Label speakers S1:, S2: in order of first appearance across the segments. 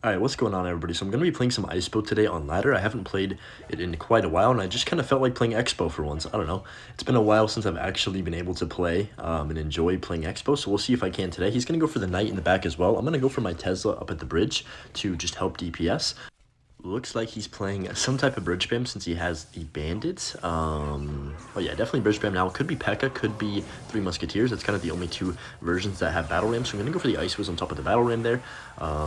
S1: Alright, what's going on everybody? So I'm going to be playing some Icebow today on ladder. I haven't played it in quite a while, and I just kind of felt like playing Xbow for once. I don't know. It's been a while since I've actually been able to play and enjoy playing Xbow, so we'll see if I can today. He's going to go for the Knight in the back as well. I'm going to go for my Tesla up at the bridge to just help DPS. Looks like he's playing some type of bridge spam since he has the bandits. Oh yeah, definitely bridge spam now. Could be P.E.K.K.A, could be Three Musketeers. That's kind of the only two versions that have battle ram. So I'm going to go for the Ice Whiz on top of the battle ram there.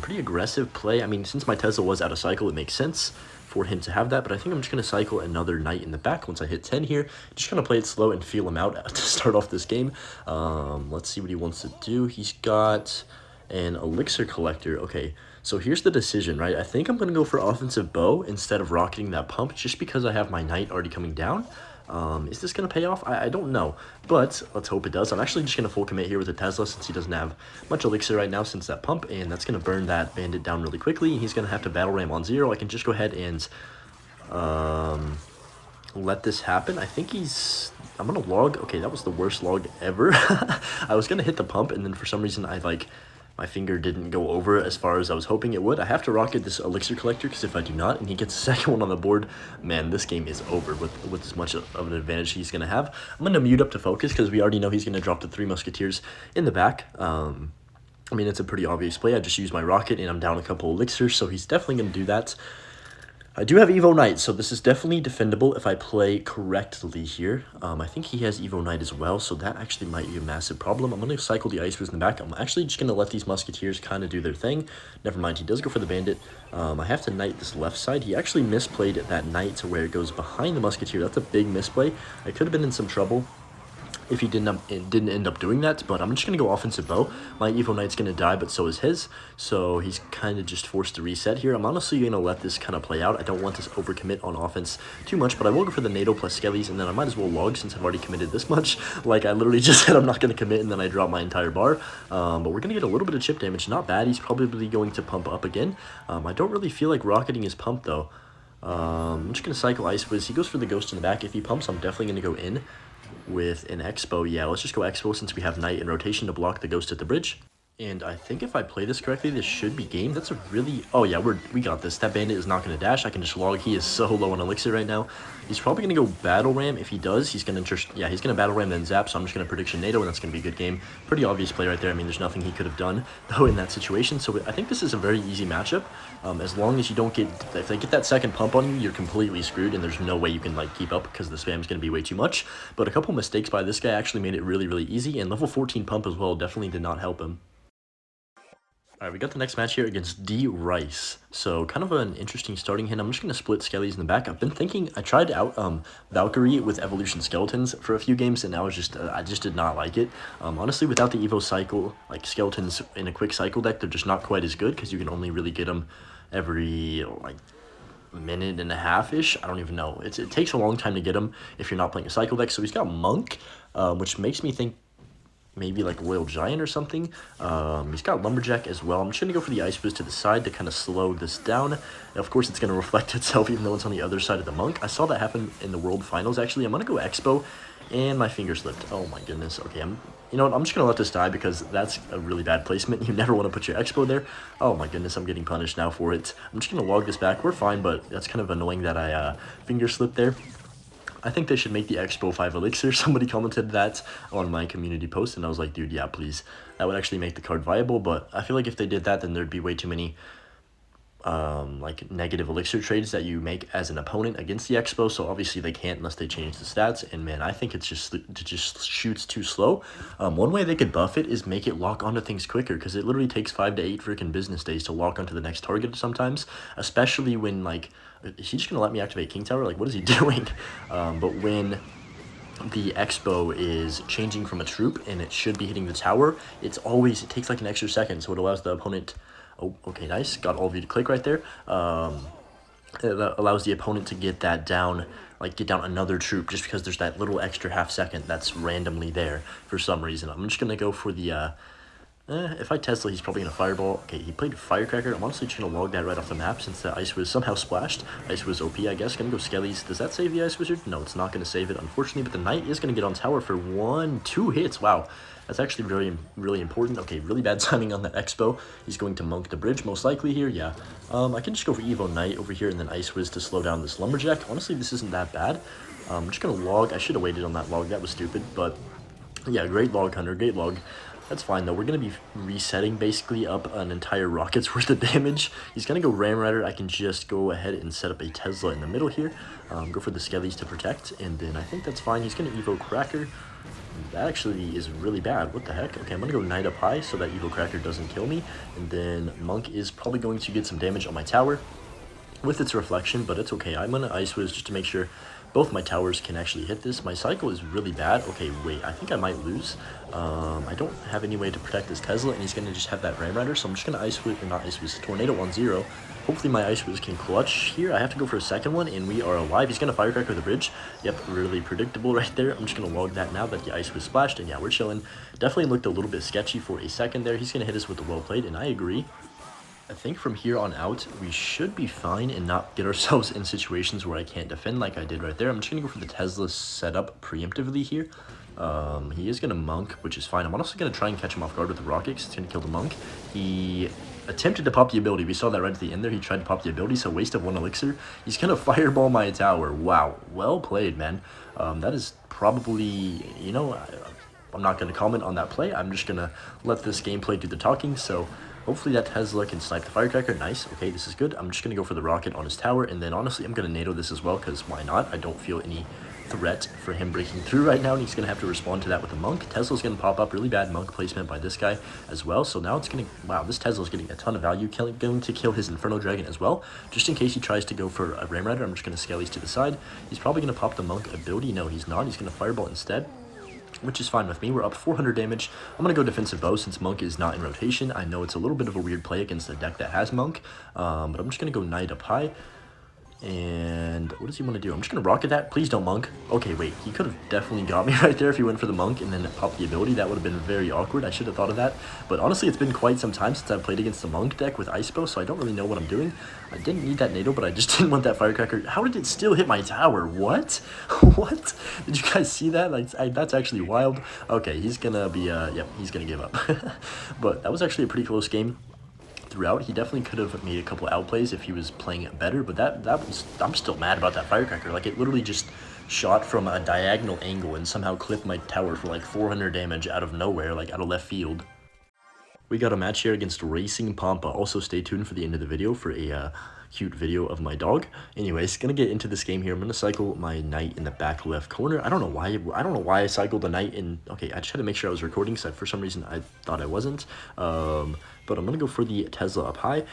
S1: Pretty aggressive play. I mean, since my Tesla was out of cycle, it makes sense for him to have that. But I think I'm just going to cycle another Knight in the back once I hit 10 here. Just kind of play it slow and feel him out to start off this game. Let's see what he wants to do. He's got an elixir collector. Okay, so here's the decision, right? I think I'm going to go for offensive bow instead of rocketing that pump just because I have my knight already coming down. Is this going to pay off? I don't know, but let's hope it does. I'm actually just going to full commit here with a Tesla since he doesn't have much elixir right now since that pump, and that's going to burn that bandit down really quickly. He's going to have to battle ram on 0. I can just go ahead and let this happen. I think he's... I'm going to log. Okay, that was the worst log ever. I was going to hit the pump, and then for some reason I my finger didn't go over as far as I was hoping it would. I have to rocket this elixir collector because if I do not and he gets a second one on the board, man, this game is over with as much of an advantage he's going to have. I'm going to mute up to focus because we already know he's going to drop the Three Musketeers in the back. I mean, it's a pretty obvious play. I just used my rocket and I'm down a couple elixirs, so he's definitely going to do that. I do have Evo Knight, so this is definitely defendable if I play correctly here. I think he has Evo Knight as well, so that actually might be a massive problem. I'm going to cycle the Ice Whiz in the back. I'm actually just going to let these Musketeers kind of do their thing. Never mind, he does go for the Bandit. I have to Knight this left side. He actually misplayed that Knight to where it goes behind the Musketeer. That's a big misplay. I could have been in some trouble if he didn't end up doing that, but I'm just going to go offensive bow. My Evo Knight's going to die, but so is his, so he's kind of just forced to reset here. I'm honestly going to let this kind of play out. I don't want to overcommit on offense too much, but I will go for the NATO plus Skellies, and then I might as well log since I've already committed this much. Like, I literally just said I'm not going to commit, and then I drop my entire bar. But we're going to get a little bit of chip damage. Not bad. He's probably going to pump up again. I don't really feel like rocketing his pump, though. I'm just going to cycle Ice Whiz. He goes for the Ghost in the back. If he pumps, I'm definitely going to go in with an Xbow. Yeah, let's just go Xbow since we have Knight in rotation to block the Ghost at the bridge. And I think if I play this correctly, this should be game. That's a really... Oh, yeah, we got this. That bandit is not going to dash. I can just log. He is so low on elixir right now. He's probably going to go battle ram. If he does, he's going to just... Yeah, he's going to battle ram then zap, so I'm just going to prediction NATO, and that's going to be a good game. Pretty obvious play right there. I mean, there's nothing he could have done, though, in that situation. So I think this is a very easy matchup. As long as you don't get... If they get that second pump on you, you're completely screwed, and there's no way you can, like, keep up because the spam is going to be way too much. But a couple mistakes by this guy actually made it really, really easy, and level 14 pump as well definitely did not help him. Alright, we got the next match here against D. Rice. So, kind of an interesting starting hint. I'm just going to split Skellies in the back. I've been thinking, I tried out Valkyrie with Evolution Skeletons for a few games, and I just did not like it. Honestly, without the Evo cycle, like Skeletons in a quick cycle deck, they're just not quite as good, because you can only really get them every, like, minute and a half-ish. I don't even know. It takes a long time to get them if you're not playing a cycle deck. So he's got Monk, which makes me think maybe like Royal Giant or something. He's got Lumberjack as well. I'm just going to go for the Ice Whiz to the side to kind of slow this down. And of course, it's going to reflect itself even though it's on the other side of the Monk. I saw that happen in the World Finals, actually. I'm going to go Xbow, and my finger slipped. Oh my goodness. Okay, you know what? I'm just going to let this die because that's a really bad placement. You never want to put your Xbow there. Oh my goodness, I'm getting punished now for it. I'm just going to log this back. We're fine, but that's kind of annoying that I finger slipped there. I think they should make the Xbow 5 Elixir. Somebody commented that on my community post, and I was like, dude, yeah, please. That would actually make the card viable, but I feel like if they did that, then there'd be way too many like negative elixir trades that you make as an opponent against the Xbow, so obviously they can't unless they change the stats, and man, I think it just shoots too slow. One way they could buff it is make it lock onto things quicker, because it literally takes 5 to 8 freaking business days to lock onto the next target sometimes, especially when, like, is he just gonna let me activate King Tower? Like, what is he doing? But when the Xbow is changing from a troop and it should be hitting the tower, it takes like an extra second, so it allows the opponent... Oh, okay, nice. Got all of you to click right there. It allows the opponent to get that down, like get down another troop, just because there's that little extra half second that's randomly there for some reason. I'm just going to go for the If I Tesla, he's probably going to Fireball. Okay, he played Firecracker. I'm honestly trying to log that right off the map since the Ice was somehow splashed. Ice was OP, I guess. Gonna go Skellies. Does that save the Ice Wizard? No, it's not going to save it, unfortunately, but the Knight is going to get on tower for 2 hits. Wow, that's actually really important. Okay, really bad timing on that Xbow. He's going to Monk the bridge, most likely here, yeah. I can just go for Evo Knight over here and then Ice Wiz to slow down this Lumberjack. Honestly, this isn't that bad. I'm just going to log. I should have waited on that log. That was stupid, but yeah, great log, Hunter. Great log. That's fine, though. We're going to be resetting, basically, up an entire rocket's worth of damage. He's going to go Ram Rider. I can just go ahead and set up a Tesla in the middle here. Go for the Skellies to protect, and then I think that's fine. He's going to Evo Cracker. That actually is really bad. What the heck? Okay, I'm going to go Knight up high so that Evo Cracker doesn't kill me. And then Monk is probably going to get some damage on my tower with its reflection, but it's okay. I'm going to Ice Wiz just to make sure both my towers can actually hit this. My cycle is really bad. Okay, wait, I think I might lose. I don't have any way to protect this Tesla, and he's going to just have that Ram Rider, so I'm just going to Ice Wiz, or not Ice Wiz, Tornado 1-0. Hopefully my Ice Wiz can clutch here. I have to go for a second one, and we are alive. He's going to Firecracker the bridge. Yep, really predictable right there. I'm just going to log that now that the Ice Wiz splashed, and yeah, we're chilling. Definitely looked a little bit sketchy for a second there. He's going to hit us with the well played, and I agree. I think from here on out, we should be fine and not get ourselves in situations where I can't defend like I did right there. I'm just going to go for the Tesla setup preemptively here. He is going to Monk, which is fine. I'm also going to try and catch him off guard with the rocket because it's going to kill the Monk. He attempted to pop the ability. We saw that right at the end there. He tried to pop the ability, so waste of 1 elixir. He's going to Fireball my tower. Wow. Well played, man. That is probably, you know, I'm not going to comment on that play. I'm just going to let this gameplay do the talking, so hopefully that Tesla can snipe the Firecracker. Nice. Okay, this is good. I'm just going to go for the rocket on his tower, and then honestly, I'm going to NATO this as well, because why not? I don't feel any threat for him breaking through right now, and he's going to have to respond to that with a Monk. Tesla's going to pop up. Really bad Monk placement by this guy as well, so now it's going to... Wow, this Tesla's getting a ton of value. Going to kill his Inferno Dragon as well, just in case he tries to go for a Ram Rider. I'm just going to Skellies to the side. He's probably going to pop the Monk ability. No, he's not. He's going to Fireball instead, which is fine with me. We're up 400 damage. I'm going to go Defensive Bow since Monk is not in rotation. I know it's a little bit of a weird play against a deck that has Monk, but I'm just going to go Knight up high. And what does he want to do? I'm just going to rocket that. Please don't Monk. Okay, wait. He could have definitely got me right there if he went for the Monk and then popped the ability. That would have been very awkward. I should have thought of that. But honestly, it's been quite some time since I've played against the Monk deck with Icebow, so I don't really know what I'm doing. I didn't need that NATO, but I just didn't want that Firecracker. How did it still hit my tower? What? What? Did you guys see that? Like, that's actually wild. Okay, he's going to be, yep, he's going to give up. But that was actually a pretty close game throughout. He definitely could have made a couple outplays if he was playing better, but that was, I'm still mad about that Firecracker. Like, it literally just shot from a diagonal angle and somehow clipped my tower for like 400 damage out of nowhere, like out of left field. We got a match here against Racing Pampa. Also stay tuned for the end of the video for a cute video of my dog. Anyways, gonna get into this game here. I'm gonna cycle my Knight in the back left corner. I don't know why I cycled the Knight in. Okay, I just had to make sure I was recording, so for some reason I thought I wasn't. But I'm gonna go for the Tesla up high.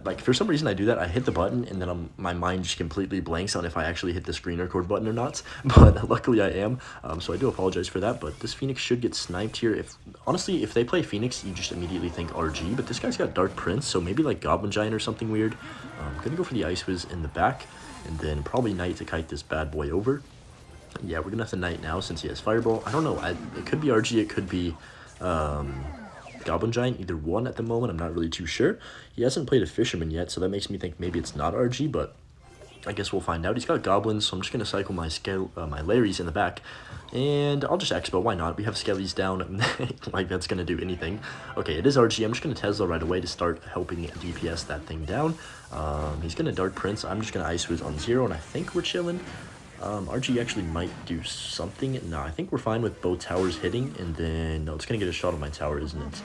S1: Like, for some reason I do that. I hit the button and then my mind just completely blanks on if I actually hit the screen record button or not. But luckily I am. So I do apologize for that. But this Phoenix should get sniped here. Honestly, if they play Phoenix, you just immediately think RG. But this guy's got Dark Prince, so maybe like Goblin Giant or something weird. I'm gonna go for the Ice Wiz in the back, and then probably Knight to kite this bad boy over. Yeah, we're gonna have to Knight now since he has Fireball. I don't know. It could be RG. It could be Goblin Giant, either one at the moment. I'm not really too sure. He hasn't played a Fisherman yet, so that makes me think maybe it's not RG, but I guess we'll find out. He's got Goblins, so I'm just going to cycle my my Larrys in the back, and I'll just Xbow. Why not? We have Skellies down. Like, that's going to do anything. Okay, it is RG. I'm just going to Tesla right away to start helping DPS that thing down. He's going to Dark Prince. I'm just going to Ice Wiz on 0, and I think we're chilling. RG actually might do something. No, I think we're fine with both towers hitting, and then, no, it's going to get a shot on my tower, isn't it?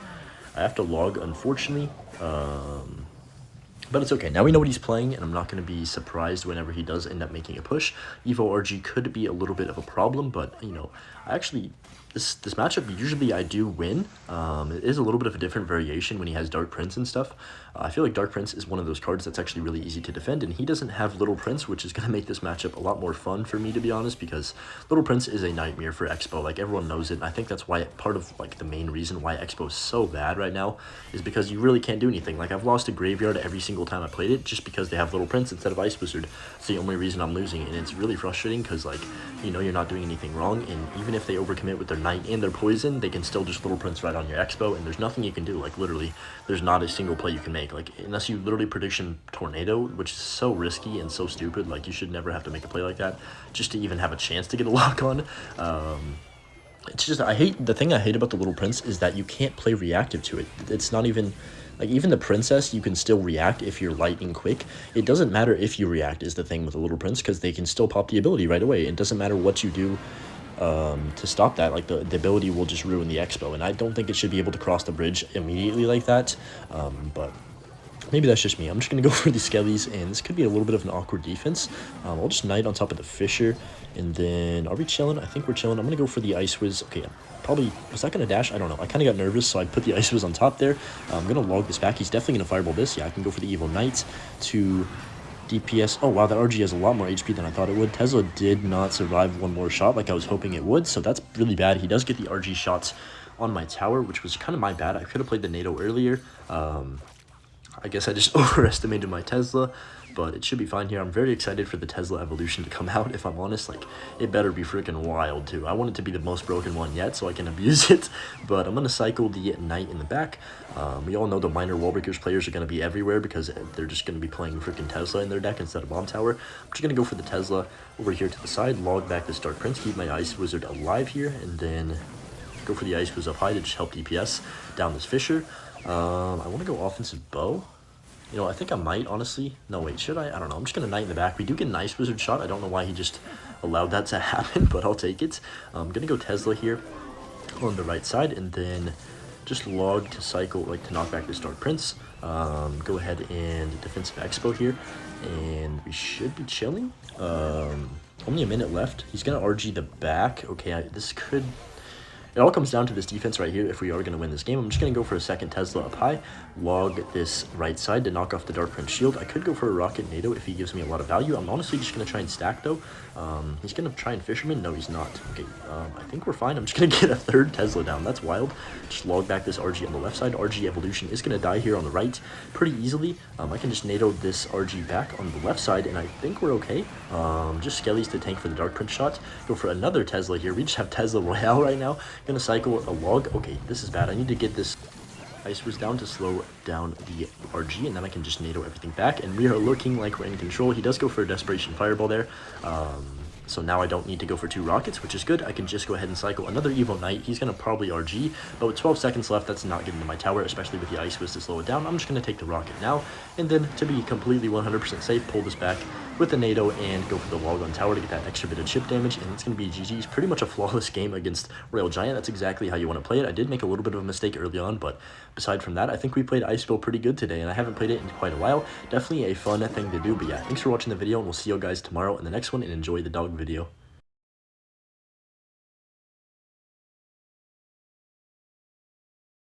S1: I have to log, unfortunately, but it's okay. Now we know what he's playing, and I'm not going to be surprised whenever he does end up making a push. Evo RG could be a little bit of a problem, but, you know, I actually... This matchup, usually I do win. It is a little bit of a different variation when he has Dark Prince and stuff. I feel like Dark Prince is one of those cards that's actually really easy to defend, and he doesn't have Little Prince, which is going to make this matchup a lot more fun for me, to be honest, because Little Prince is a nightmare for Xbow. Like, everyone knows it, and I think that's why part of, like, the main reason why Xbow is so bad right now is because you really can't do anything. Like, I've lost a graveyard every single single time I played it, just because they have Little Prince instead of Ice Wizard. It's the only reason I'm losing, and it's really frustrating because, like, you know, you're not doing anything wrong, and even if they overcommit with their Knight and their Poison, they can still just Little Prince right on your Xbow, and there's nothing you can do. Like, literally, there's not a single play you can make. Like, unless you literally prediction Tornado, which is so risky and so stupid. Like, you should never have to make a play like that just to even have a chance to get a lock on. It's just, the thing I hate about the Little Prince is that you can't play reactive to it. It's not even, like, even the Princess, you can still react if you're lightning quick. It doesn't matter if you react is the thing with the Little Prince, because they can still pop the ability right away. It doesn't matter what you do to stop that. Like, the ability will just ruin the Xbow, and I don't think it should be able to cross the bridge immediately like that, but maybe that's just me. I'm just going to go for the Skellies, and this could be a little bit of an awkward defense. I'll just Knight on top of the Fisher, and then are we chilling? I think we're chilling. I'm going to go for the Ice Wiz. Okay, probably, was that going to dash? I don't know. I kind of got nervous, so I put the Ice Wiz on top there. I'm going to log this back. He's definitely going to Fireball this. Yeah, I can go for the Evil Knight to DPS. Oh, wow, that RG has a lot more HP than I thought it would. Tesla did not survive one more shot like I was hoping it would, so that's really bad. He does get the RG shots on my tower, which was kind of my bad. I could have played the NATO earlier. I guess I just overestimated my Tesla, but it should be fine here. I'm very excited for the Tesla evolution to come out, if I'm honest. Like, it better be freaking wild, too. I want it to be the most broken one yet, so I can abuse it, but I'm going to cycle the Knight in the back. We all know the minor Wallbreakers players are going to be everywhere because they're just going to be playing freaking Tesla in their deck instead of Bomb Tower. I'm just going to go for the Tesla over here to the side, log back this Dark Prince, keep my Ice Wizard alive here, and then go for the Ice Wiz up high to just help DPS down this Fisher. I want to go offensive bow. You know, I think I might, honestly. No, wait, should I? I don't know. I'm just going to Knight in the back. We do get an Ice Wizard shot. I don't know why he just allowed that to happen, but I'll take it. I'm going to go Tesla here on the right side, and then just log to cycle, like, to knock back this Dark Prince. Go ahead and defensive Xbow here, and we should be chilling. Only a minute left. He's going to RG the back. Okay, this could... It all comes down to this defense right here if we are going to win this game. I'm just going to go for a second Tesla up high, log this right side to knock off the Dark Prince shield. I could go for a Rocket NATO if he gives me a lot of value. I'm honestly just going to try and stack, though. He's going to try and Fisherman. No, he's not. Okay, I think we're fine. I'm just going to get a third Tesla down. That's wild. Just log back this RG on the left side. RG Evolution is going to die here on the right pretty easily. I can just NATO this RG back on the left side, and I think we're okay. Just Skellies to tank for the Dark Prince shot. Go for another Tesla here. We just have Tesla Royale right now. Gonna cycle a log. Okay, this is bad. I need to get this Ice Wiz down to slow down the RG, and then I can just NATO everything back, and we are looking like we're in control. He does go for a Desperation Fireball there. So now I don't need to go for 2 rockets, which is good. I can just go ahead and cycle another Evo Knight. He's going to probably RG, but with 12 seconds left, that's not getting to my tower, especially with the Ice Wiz to slow it down. I'm just going to take the rocket now, and then to be completely 100% safe, pull this back with the NATO and go for the log on tower to get that extra bit of chip damage, and it's going to be GG's. Pretty much a flawless game against Royal Giant. That's exactly how you want to play it. I did make a little bit of a mistake early on, but aside from that, I think we played Icebow pretty good today, and I haven't played it in quite a while. Definitely a fun thing to do, but yeah, thanks for watching the video, and we'll see you guys tomorrow in the next one, and enjoy the dog video.